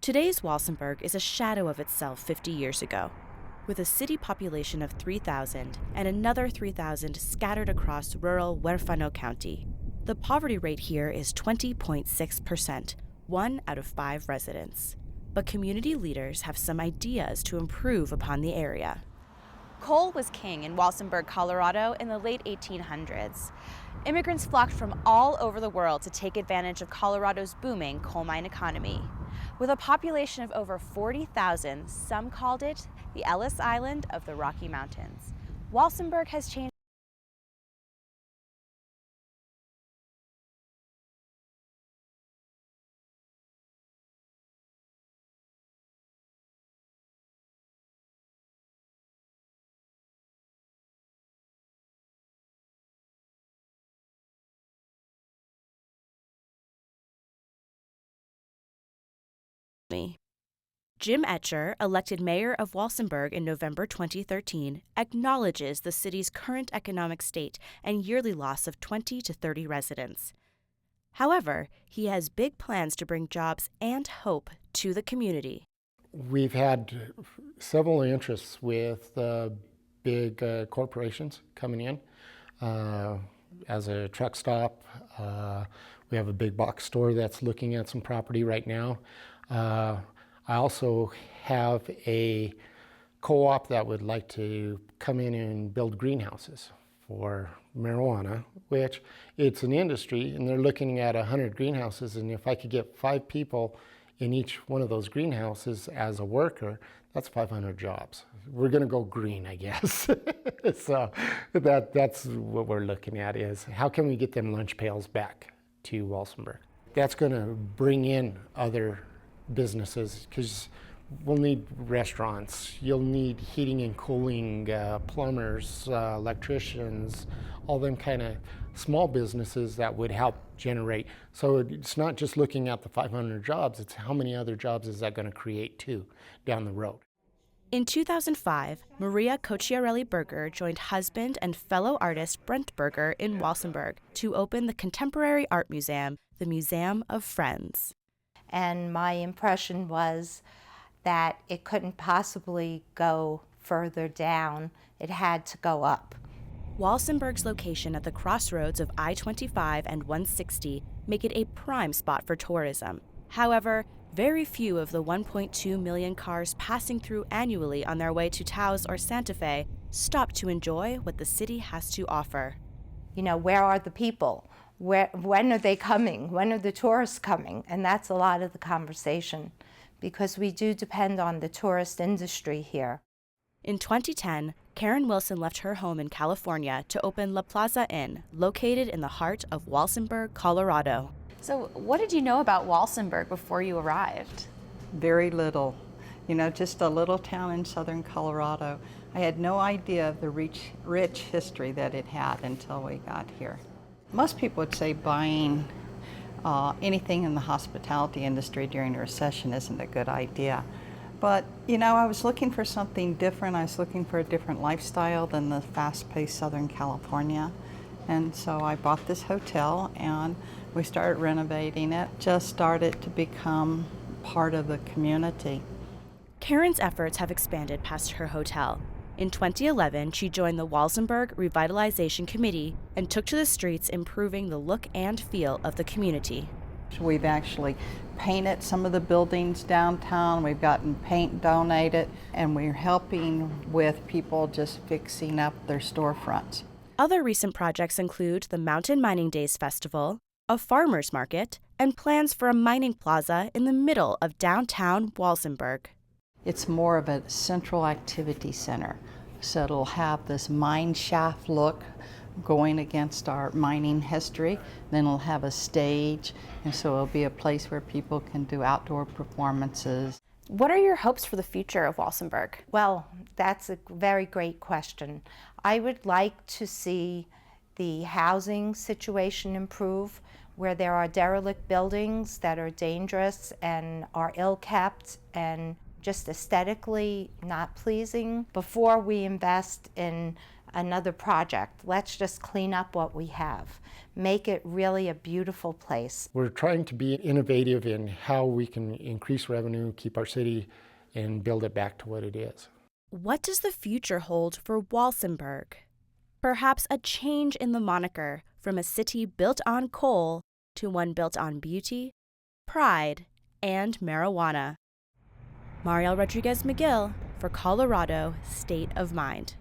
Today's Walsenburg is a shadow of itself 50 years ago. With a city population of 3,000 and another 3,000 scattered across rural Huerfano County, the poverty rate here is 20.6%, 1 out of 5 residents. But community leaders have some ideas to improve upon the area. Coal was king in Walsenburg, Colorado in the late 1800s. Immigrants flocked from all over the world to take advantage of Colorado's booming coal mine economy. With a population of over 40,000, some called it the Ellis Island of the Rocky Mountains. Walsenburg has changed me. Jim Etcher, elected mayor of Walsenburg in November 2013, acknowledges the city's current economic state and yearly loss of 20 to 30 residents. However, he has big plans to bring jobs and hope to the community. We've had several interests with big corporations coming in as a truck stop. We have a big box store that's looking at some property right now. I also have a co-op that would like to come in and build greenhouses for marijuana, which it's an industry, and they're looking at 100 greenhouses, and if I could get 5 people in each one of those greenhouses as a worker, that's 500 jobs. We're going to go green, I guess. So that's what we're looking at, is how can we get them lunch pails back to Walsenburg? That's going to bring in other businesses, because we'll need restaurants, you'll need heating and cooling, plumbers, electricians, all them kind of small businesses that would help generate. So it's not just looking at the 500 jobs, it's how many other jobs is that going to create too down the road. In 2005, Maria Cocciarelli Berger joined husband and fellow artist Brent Berger in Walsenburg to open the contemporary art museum, the Museum of Friends. And my impression was that it couldn't possibly go further down. It had to go up. Walsenburg's location at the crossroads of I-25 and 160 make it a prime spot for tourism. However, very few of the 1.2 million cars passing through annually on their way to Taos or Santa Fe stop to enjoy what the city has to offer. You know, where are the people? When are they coming? When are the tourists coming? And that's a lot of the conversation, because we do depend on the tourist industry here. In 2010, Karen Wilson left her home in California to open La Plaza Inn, located in the heart of Walsenburg, Colorado. So what did you know about Walsenburg before you arrived? Very little. You know, just a little town in southern Colorado. I had no idea of the rich history that it had until we got here. Most people would say buying anything in the hospitality industry during a recession isn't a good idea. But, you know, I was looking for something different. I was looking for a different lifestyle than the fast-paced Southern California. And so I bought this hotel and we started renovating it. Just started to become part of the community. Karen's efforts have expanded past her hotel. In 2011, she joined the Walsenburg Revitalization Committee and took to the streets, improving the look and feel of the community. We've actually painted some of the buildings downtown. We've gotten paint donated, and we're helping with people just fixing up their storefronts. Other recent projects include the Mountain Mining Days Festival, a farmers market, and plans for a mining plaza in the middle of downtown Walsenburg. It's more of a central activity center, so it'll have this mine shaft look going against our mining history. Then it'll have a stage, and so it'll be a place where people can do outdoor performances. What are your hopes for the future of Walsenburg? Well, that's a very great question. I would like to see the housing situation improve, where there are derelict buildings that are dangerous and are ill-kept and just aesthetically not pleasing. Before we invest in another project. Let's just clean up what we have. Make it really a beautiful place. We're trying to be innovative in how we can increase revenue, keep our city, and build it back to what it is. What does the future hold for Walsenburg? Perhaps a change in the moniker from a city built on coal to one built on beauty, pride, and marijuana. Mariel Rodriguez McGill for Colorado State of Mind.